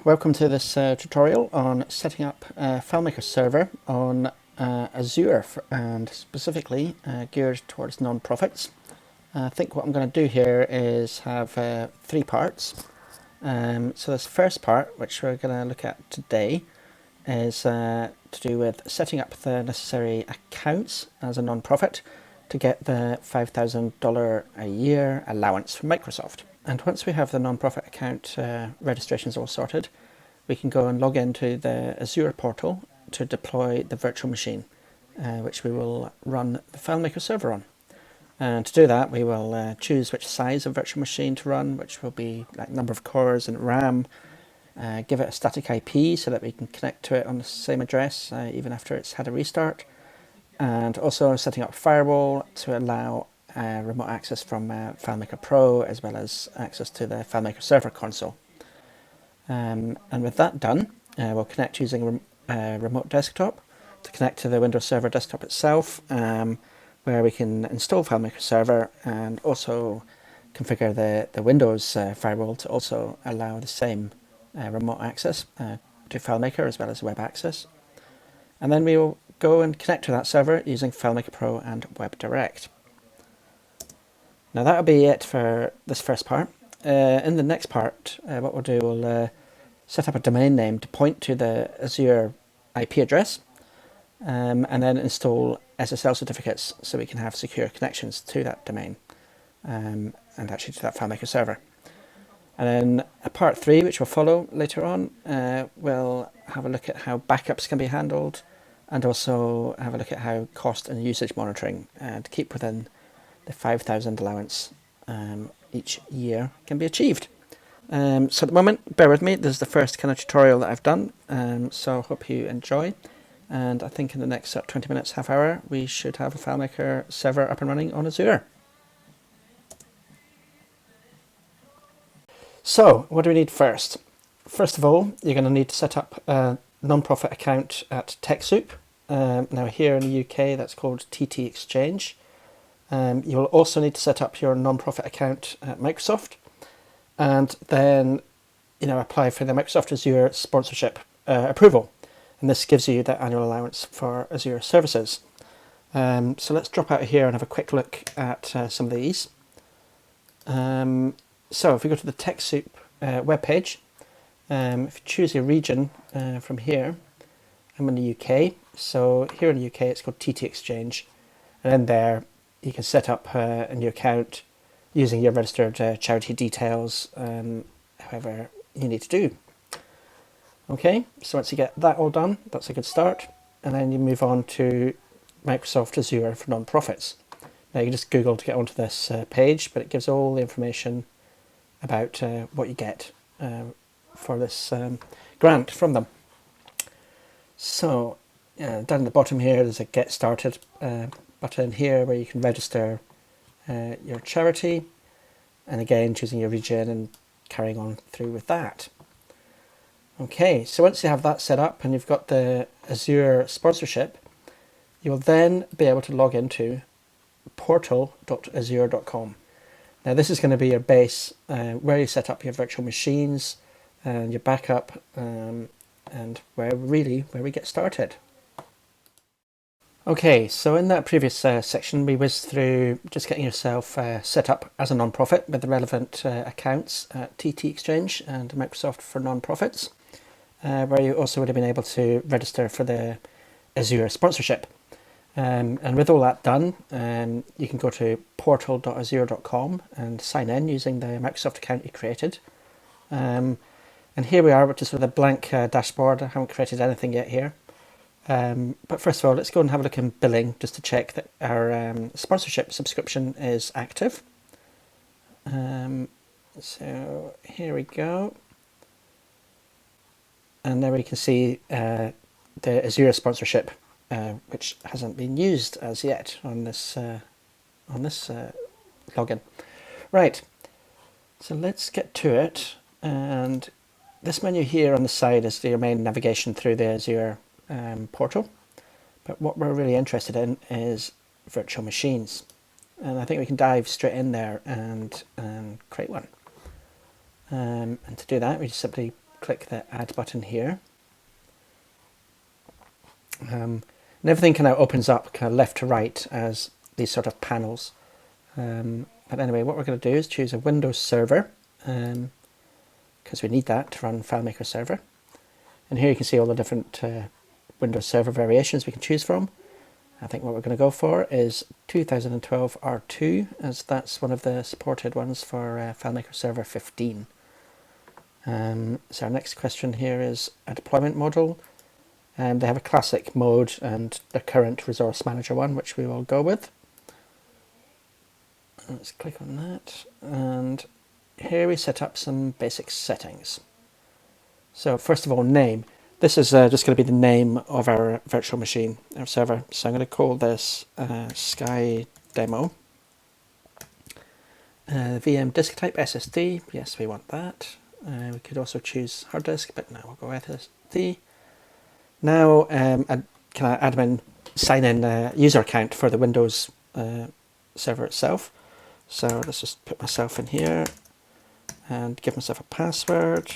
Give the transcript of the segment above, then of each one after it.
Welcome to this tutorial on setting up a FileMaker Server on Azure and specifically geared towards non-profits. I think what I'm going to do here is have three parts. So this first part, which we're going to look at today, is to do with setting up the necessary accounts as a non-profit to get the $5,000 a year allowance from Microsoft. And once we have the non-profit account registrations all sorted, we can go and log into the Azure portal to deploy the virtual machine, which we will run the FileMaker Server on. And to do that, we will choose which size of virtual machine to run, which will be like number of cores and RAM, give it a static IP so that we can connect to it on the same address even after it's had a restart, and also setting up a firewall to allow remote access from FileMaker Pro as well as access to the FileMaker Server console. And with that done, we'll connect using remote desktop to connect to the Windows Server desktop itself, where we can install FileMaker Server and also configure the Windows firewall to also allow the same remote access to FileMaker as well as web access. And then we will go and connect to that server using FileMaker Pro and WebDirect. Now that'll be it for this first part. In the next part, what we'll do, we'll set up a domain name to point to the Azure IP address, and then install SSL certificates so we can have secure connections to that domain, and actually to that FileMaker server. And then part 3, which will follow later on, we'll have a look at how backups can be handled, and also have a look at how cost and usage monitoring to keep within the 5,000 allowance each year can be achieved. So at the moment, bear with me, this is the first kind of tutorial that I've done, so I hope you enjoy. And I think in the next 20 minutes, half hour, we should have a FileMaker server up and running on Azure. So what do we need first? First of all, you're going to need to set up a non-profit account at TechSoup. Now here in the UK, that's called TT Exchange. You'll also need to set up your non-profit account at Microsoft, and then apply for the Microsoft Azure sponsorship approval. And this gives you the annual allowance for Azure services. So let's drop out of here and have a quick look at some of these. So if we go to the TechSoup webpage, if you choose your region from here, I'm in the UK. So here in the UK, it's called TT Exchange. And then there, you can set up a new account using your registered charity details, however you need to do. Okay, so once you get that all done, that's a good start. And then you move on to Microsoft Azure for non-profits. Now you can just Google to get onto this page, but it gives all the information about what you get for this grant from them. So down at the bottom here, there's a Get Started button here where you can register your charity, and again choosing your region and carrying on through with that. Okay, so once you have that set up and you've got the Azure sponsorship, you'll then be able to log into portal.azure.com. Now this is going to be your base where you set up your virtual machines and your backup, and where we get started. Okay, so in that previous section, we whizzed through just getting yourself set up as a non-profit with the relevant accounts at TT Exchange and Microsoft for non-profits, where you also would have been able to register for the Azure sponsorship. And with all that done, you can go to portal.azure.com and sign in using the Microsoft account you created. And here we are, which is with a blank dashboard. I haven't created anything yet here. But first of all, let's go and have a look in billing just to check that our sponsorship subscription is active. So here we go. And there we can see the Azure sponsorship, which hasn't been used as yet on this login. Right, so let's get to it. And this menu here on the side is your main navigation through the Azure portal, but what we're really interested in is virtual machines, and I think we can dive straight in there and create one. And to do that, we just simply click the Add button here. And everything kind of opens up kind of left to right as these sort of panels. But anyway, what we're going to do is choose a Windows Server, because we need that to run FileMaker Server. And here you can see all the different Windows Server variations we can choose from. I think what we're going to go for is 2012 R2, as that's one of the supported ones for FileMaker Server 15. So our next question here is a deployment model. They have a classic mode and the current resource manager one, which we will go with. Let's click on that, and here we set up some basic settings. So first of all, name. This is just going to be the name of our virtual machine, our server. So I'm going to call this Sky Demo. VM disk type SSD. Yes, we want that. We could also choose hard disk, but no, we'll go SSD. Now, can I admin sign in user account for the Windows server itself? So let's just put myself in here and give myself a password.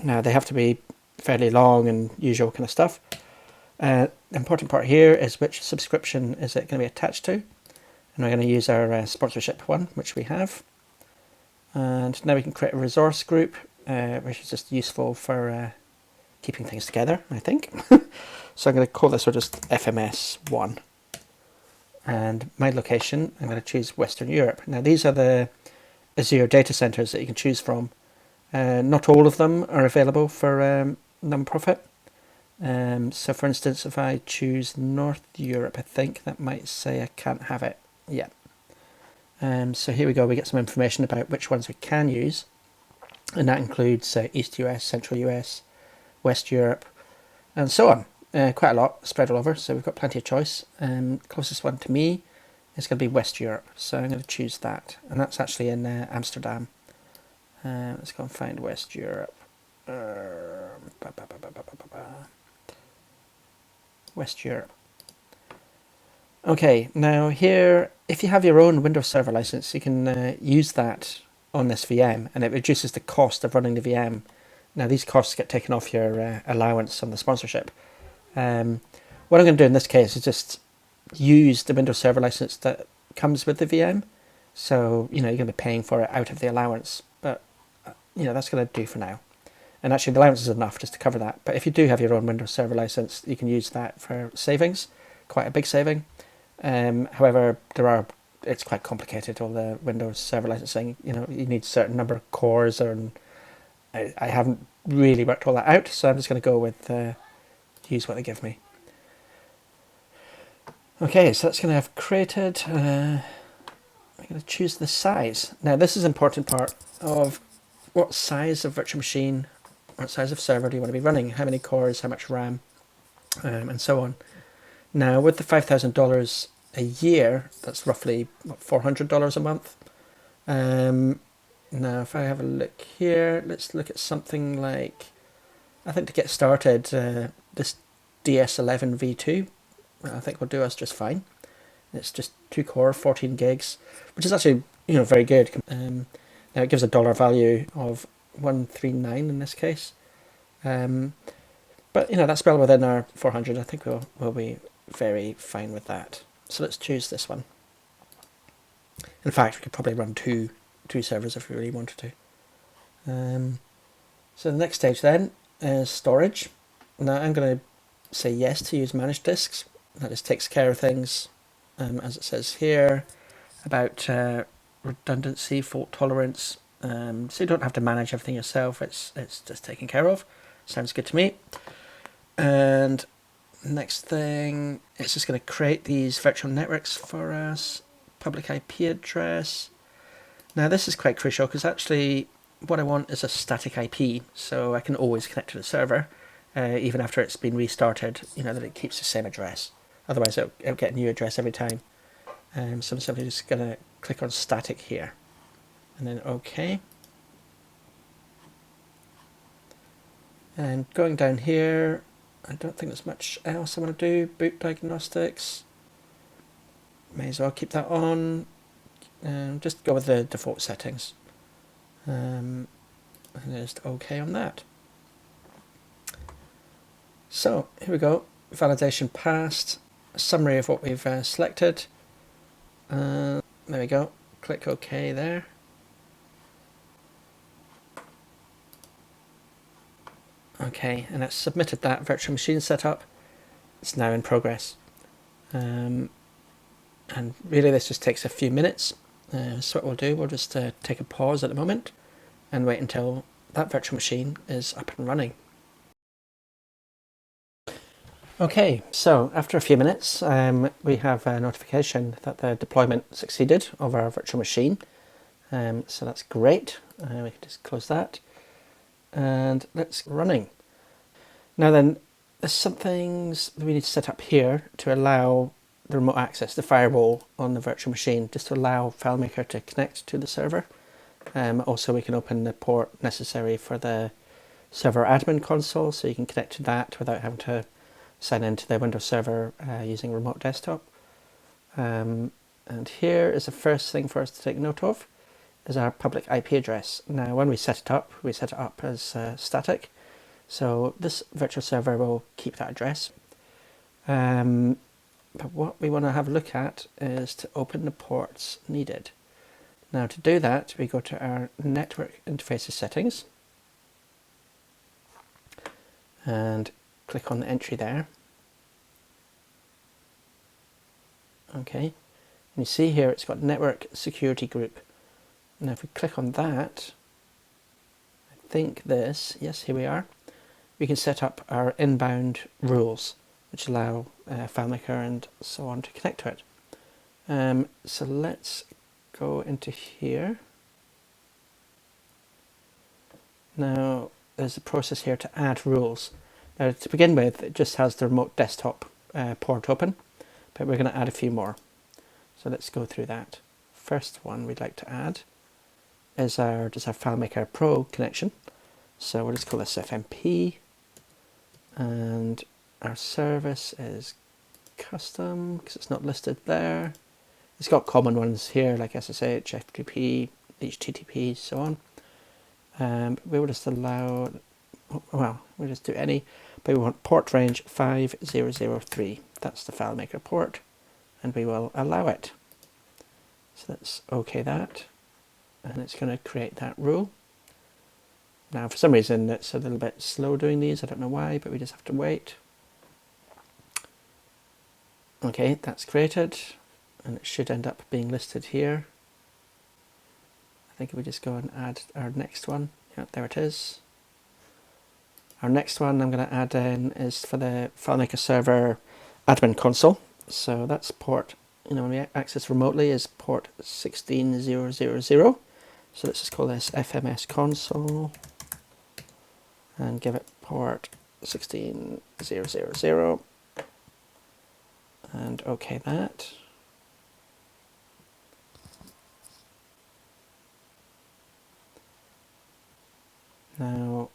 Now they have to be fairly long and usual kind of stuff. The important part here is which subscription is it going to be attached to. And we're going to use our sponsorship one, which we have. And now we can create a resource group, which is just useful for keeping things together, I think. So I'm going to call this just FMS1. And my location, I'm going to choose Western Europe. Now these are the Azure data centers that you can choose from. Not all of them are available for non-profit. So for instance, if I choose North Europe, I think that might say I can't have it yet. So here we go, we get some information about which ones we can use. And that includes East US, Central US, West Europe, and so on. Quite a lot spread all over, so we've got plenty of choice. Closest one to me is going to be West Europe, so I'm going to choose that. And that's actually in Amsterdam. Let's go and find West Europe. West Europe. Okay, now here, if you have your own Windows Server license, you can use that on this VM, and it reduces the cost of running the VM. Now these costs get taken off your allowance on the sponsorship. What I'm going to do in this case is just use the Windows Server license that comes with the VM. So, you're going to be paying for it out of the allowance, but that's going to do for now. And actually the allowance is enough just to cover that. But if you do have your own Windows Server license, you can use that for savings, quite a big saving. However, it's quite complicated, all the Windows Server licensing. You need a certain number of cores, and I haven't really worked all that out, so I'm just going to go with use what they give me. Okay, so that's going to have created. I'm going to choose the size. Now this is an important part of what size of virtual machine, what size of server do you want to be running, how many cores, how much RAM, and so on. Now with the $5,000 a year, that's roughly $400 a month. Now if I have a look here, let's look at something like, I think to get started, this DS11 V2, I think will do us just fine. It's just 2 core, 14 gigs, which is actually very good. Now it gives a dollar value of 139 in this case, but that's well within our 400. I think we'll be very fine with that. So let's choose this one. In fact, we could probably run two servers if we really wanted to. So the next stage then is storage. Now I'm going to say yes to use managed disks. That just takes care of things, as it says here, about redundancy, fault tolerance. So you don't have to manage everything yourself. It's just taken care of. Sounds good to me. And next thing, it's just going to create these virtual networks for us. Public IP address. Now this is quite crucial because actually what I want is a static IP, so I can always connect to the server, even after it's been restarted. That it keeps the same address. Otherwise, it'll get a new address every time. So I'm simply just going to click on static here, and then OK. And going down here, I don't think there's much else I want to do. Boot diagnostics. may as well keep that on. Just go with the default settings. And just OK on that. So here we go. Validation passed. A summary of what we've selected. There we go. Click OK there. Okay, and it's submitted that virtual machine setup. It's now in progress. And really this just takes a few minutes. So what we'll do, we'll just take a pause at the moment and wait until that virtual machine is up and running. Okay, so after a few minutes, we have a notification that the deployment succeeded of our virtual machine. So that's great. We can just close that. And that's running. Now then, there's some things that we need to set up here to allow the remote access, the firewall on the virtual machine, just to allow FileMaker to connect to the server. Also, we can open the port necessary for the server admin console, so you can connect to that without having to sign into the Windows Server using remote desktop. And here is the first thing for us to take note of, is our public IP address. Now when we set it up as static, so this virtual server will keep that address. But what we want to have a look at is to open the ports needed. Now to do that, we go to our network interfaces settings and click on the entry there. Okay, and you see here it's got network security group. Now if we click on that, I think this, yes, here we are, we can set up our inbound rules which allow FileMaker and so on to connect to it. So let's go into here. Now there's a process here to add rules. Now to begin with, it just has the remote desktop port open, but we're going to add a few more. So let's go through that. First one we'd like to add is our FileMaker Pro connection. So we'll just call this FMP, and our service is custom because it's not listed there. It's got common ones here like SSH, FTP, HTTP, so on. We will just allow, well, we'll just do any, but we want port range 5003. That's the FileMaker port, and we will allow it. So let's OK that, and it's going to create that rule. Now for some reason it's a little bit slow doing these, I don't know why, but we just have to wait. Okay, that's created, and it should end up being listed here. I think if we just go and add our next one, yeah, there it is. Our next one I'm going to add in is for the FileMaker Server admin console. So that's port, when we access remotely, is port 16000. So let's just call this FMS console and give it port 16000 and OK that. Now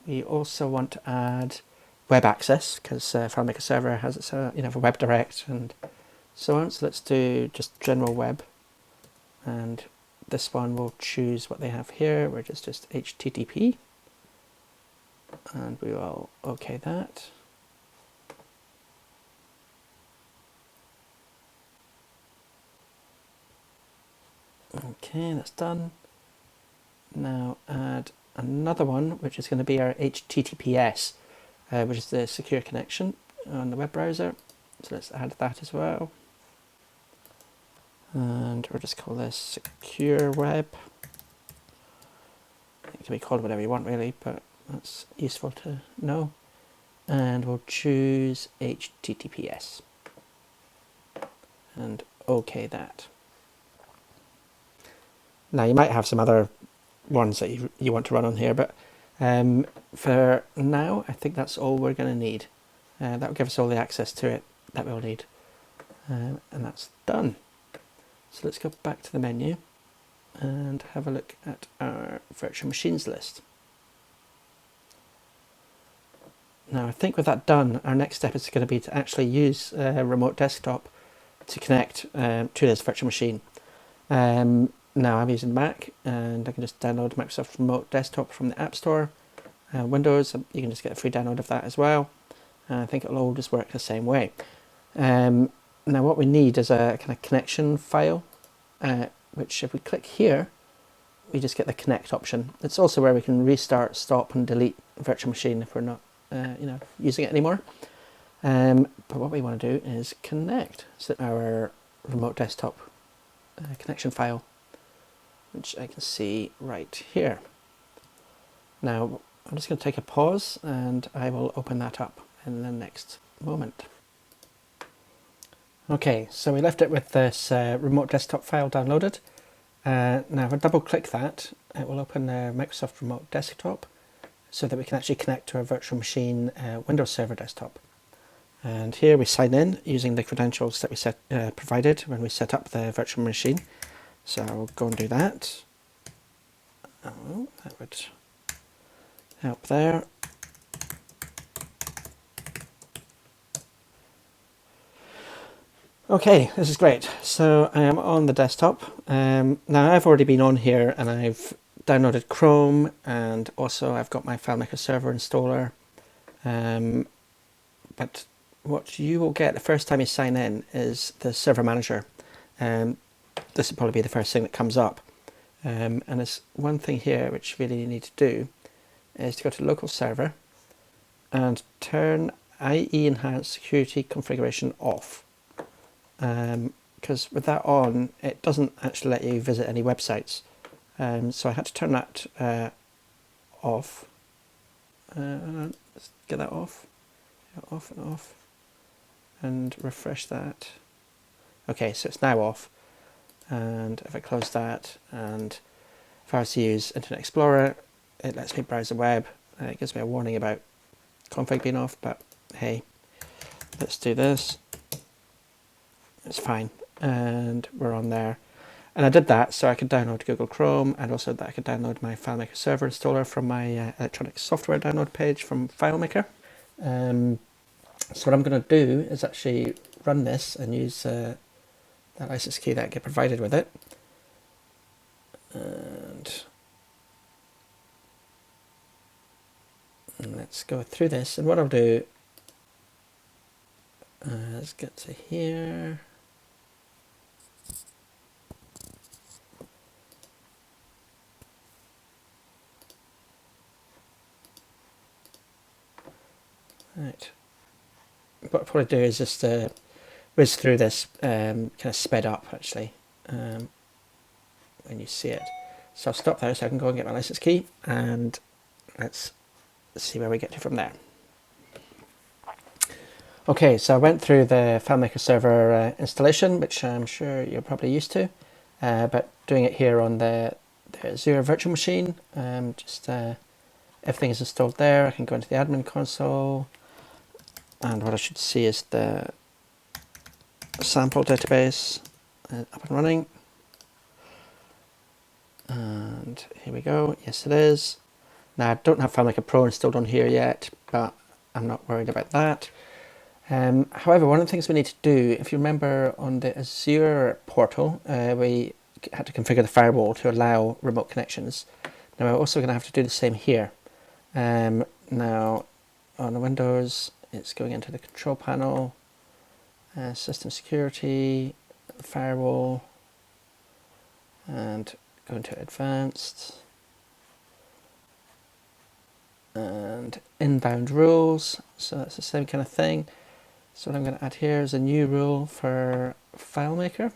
we also want to add web access because FileMaker Server has its for web direct and so on. So let's do just general web, and this one will choose what they have here, which is just HTTP, and we will OK that. Okay, that's done. Now add another one, which is going to be our HTTPS, which is the secure connection on the web browser. So let's add that as well. And we'll just call this secure web. It can be called whatever you want really, but that's useful to know. And we'll choose HTTPS and OK that. Now you might have some other ones that you want to run on here, but for now I think that's all we're going to need. That will give us all the access to it that we'll need, and that's done. So let's go back to the menu and have a look at our virtual machines list. Now I think with that done, our next step is going to be to actually use remote desktop to connect to this virtual machine. Now I'm using Mac, and I can just download Microsoft Remote Desktop from the App Store. Windows, you can just get a free download of that as well. I think it'll all just work the same way. Now what we need is a kind of connection file, which if we click here, we just get the connect option. It's also where we can restart, stop and delete a virtual machine if we're not using it anymore. But what we want to do is connect our remote desktop connection file, which I can see right here. Now I'm just going to take a pause and I will open that up in the next moment. Okay, so we left it with this remote desktop file downloaded. Now if I double click that, it will open Microsoft Remote Desktop so that we can actually connect to our virtual machine Windows Server desktop. And here we sign in using the credentials that we provided when we set up the virtual machine. So I'll go and do that. Oh, that would help there. Okay, this is great. So I am on the desktop. Now I've already been on here and I've downloaded Chrome, and also I've got my FileMaker Server installer. But what you will get the first time you sign in is the Server Manager. This will probably be the first thing that comes up. And there's one thing here which really you need to do is to go to Local Server and turn IE Enhanced Security Configuration off. Because with that on, it doesn't actually let you visit any websites. So I had to turn that off. Let's get that off. Off and off. And refresh that. Okay, so it's now off. And if I close that, and if I was to use Internet Explorer, it lets me browse the web. It gives me a warning about config being off, but hey, let's do this. It's fine, and we're on there. And I did that so I could download Google Chrome, and also that I could download my FileMaker Server installer from my electronic software download page from FileMaker. So what I'm going to do is actually run this and use that license key that I get provided with it. And let's go through this. And what I'll do, let's get to here. Right. What I'll probably do is just whiz through this kind of sped up actually when you see it. So I'll stop there so I can go and get my license key, and let's see where we get to from there. Okay, so I went through the FileMaker Server installation, which I'm sure you're probably used to, but doing it here on the Azure virtual machine, everything is installed there. I can go into the admin console, and what I should see is the sample database up and running. And here we go. Yes, it is. Now I don't have FileMaker Pro installed on here yet, but I'm not worried about that. However, one of the things we need to do, if you remember on the Azure portal, we had to configure the firewall to allow remote connections. Now we're also going to have to do the same here. Now on the Windows, it's going into the control panel, system security, firewall, and going to advanced, and inbound rules. So that's the same kind of thing. So what I'm going to add here is a new rule for FileMaker,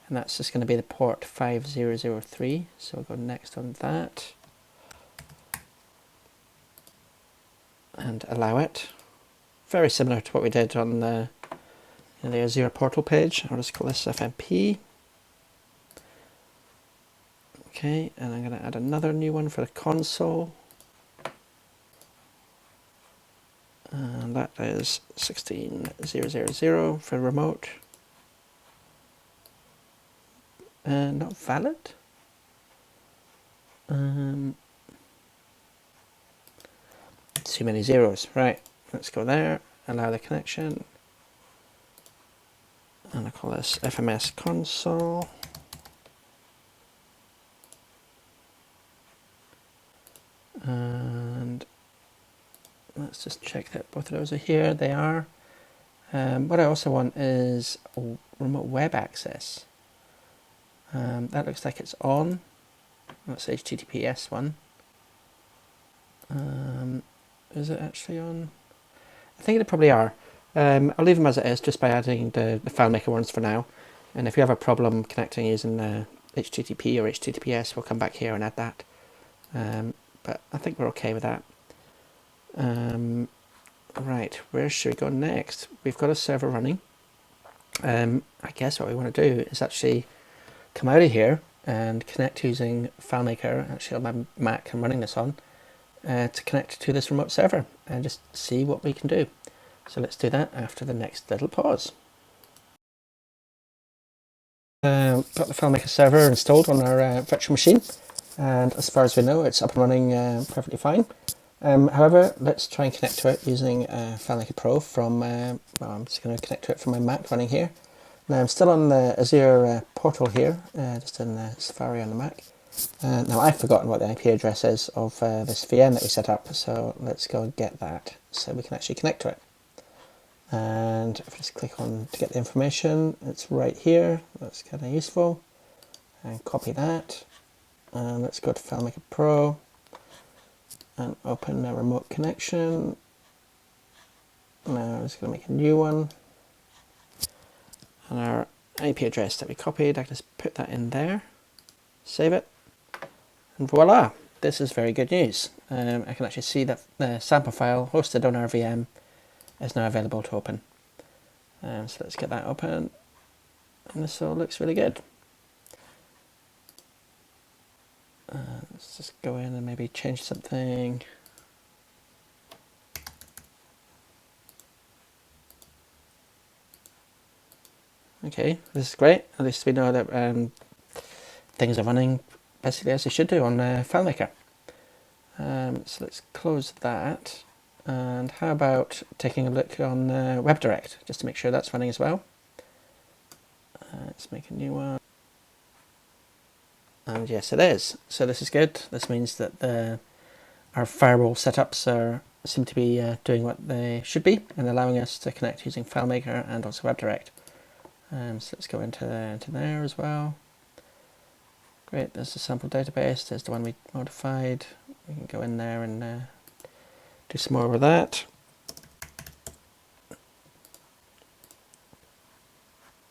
and that's just going to be the port 5003. So we'll go next on that and allow it. Very similar to what we did on the Azure portal page. I'll just call this FMP. Okay, and I'm going to add another new one for the console. And that is 16000 for remote. And not valid. Too many zeros. Right, let's go there, allow the connection, and I'll call this FMS console. And let's just check that both of those are here. They are. What I also want is remote web access. That looks like it's on. That's HTTPS one. Is it actually on? I think they probably are. I'll leave them as it is just by adding the FileMaker ones for now. And if you have a problem connecting using HTTP or HTTPS, we'll come back here and add that. But I think we're okay with that. Right, where should we go next? We've got a server running. I guess what we want to do is actually come out of here and connect using FileMaker, actually on my Mac I'm running this on, to connect to this remote server and just see what we can do. So let's do that after the next little pause. Got the FileMaker server installed on our virtual machine, and as far as we know it's up and running perfectly fine. However, let's try and connect to it using FileMaker Pro from, well, I'm just going to connect to it from my Mac running here. Now I'm still on the Azure portal here, just in Safari on the Mac. Now I've forgotten what the IP address is of this VM that we set up, so let's go and get that so we can actually connect to it. And if I just click on to get the information, it's right here. That's kind of useful. And copy that. And let's go to FileMaker Pro and open a remote connection. Now I'm just going to make a new one. And our IP address that we copied, I can just put that in there, save it, and voila, this is very good news. I can actually see that the sample file hosted on our VM is now available to open. So let's get that open, and this all looks really good. Let's just go in and maybe change something. Okay, this is great. At least we know that things are running basically as they should do on FileMaker. So let's close that. And how about taking a look on WebDirect, just to make sure that's running as well. Let's make a new one. And yes, it is. So this is good. This means that our firewall setups seem to be doing what they should be and allowing us to connect using FileMaker and also WebDirect. So let's go into there as well. Great, there's the sample database, there's the one we modified. We can go in there and do some more with that.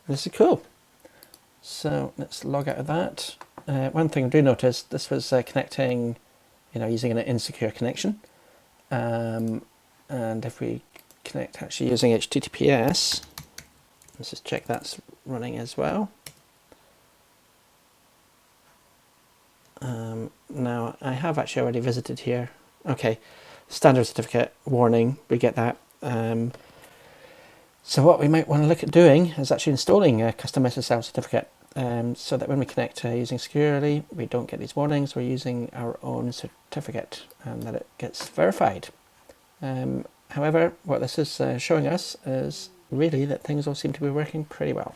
This is cool. So let's log out of that. One thing I do notice, this was connecting, using an insecure connection. And if we connect actually using HTTPS, let's just check that's running as well. Now I have actually already visited here. Okay, standard certificate warning, we get that. So what we might want to look at doing is actually installing a custom SSL certificate, so that when we connect using securely, we don't get these warnings. We're using our own certificate and that it gets verified. However, what this is showing us is really that things all seem to be working pretty well.